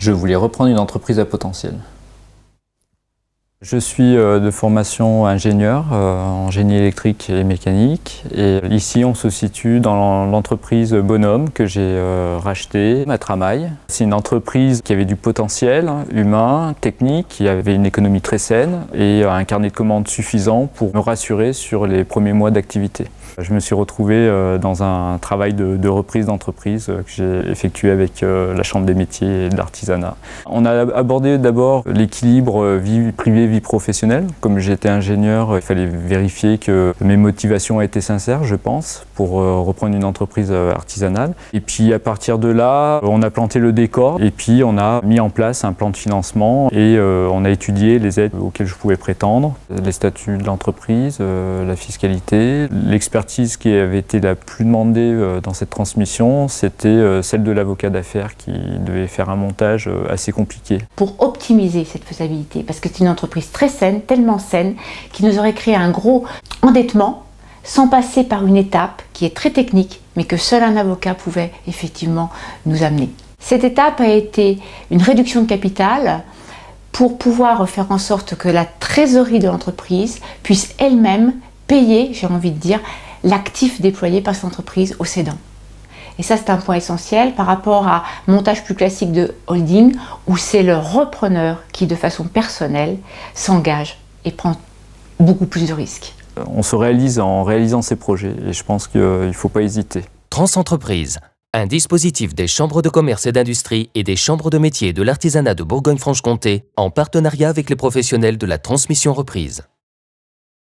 Je voulais reprendre une entreprise à potentiel. Je suis de formation ingénieur en génie électrique et mécanique. Et ici, on se situe dans l'entreprise Bonhomme que j'ai rachetée à Tramail. C'est une entreprise qui avait du potentiel humain, technique, qui avait une économie très saine et un carnet de commandes suffisant pour me rassurer sur les premiers mois d'activité. Je me suis retrouvé dans un travail de reprise d'entreprise que j'ai effectué avec la Chambre des métiers et de l'artisanat. On a abordé d'abord l'équilibre vie privée, vie professionnelle. Comme j'étais ingénieur, il fallait vérifier que mes motivations étaient sincères, je pense, pour reprendre une entreprise artisanale. Et puis à partir de là, on a planté le décor et puis on a mis en place un plan de financement et on a étudié les aides auxquelles je pouvais prétendre, les statuts de l'entreprise, la fiscalité, l'expertise qui avait été la plus demandée dans cette transmission, c'était celle de l'avocat d'affaires qui devait faire un montage assez compliqué. Pour optimiser cette faisabilité, parce que c'est une entreprise très saine, tellement saine, qui nous aurait créé un gros endettement sans passer par une étape qui est très technique, mais que seul un avocat pouvait effectivement nous amener. Cette étape a été une réduction de capital pour pouvoir faire en sorte que la trésorerie de l'entreprise puisse elle-même payer, j'ai envie de dire, l'actif déployé par cette entreprise au cédant. Et ça, c'est un point essentiel par rapport à un montage plus classique de holding où c'est le repreneur qui, de façon personnelle, s'engage et prend beaucoup plus de risques. On se réalise en réalisant ces projets et je pense qu'il ne faut pas hésiter. Transentreprise, un dispositif des chambres de commerce et d'industrie et des chambres de métiers de l'artisanat de Bourgogne-Franche-Comté en partenariat avec les professionnels de la transmission reprise.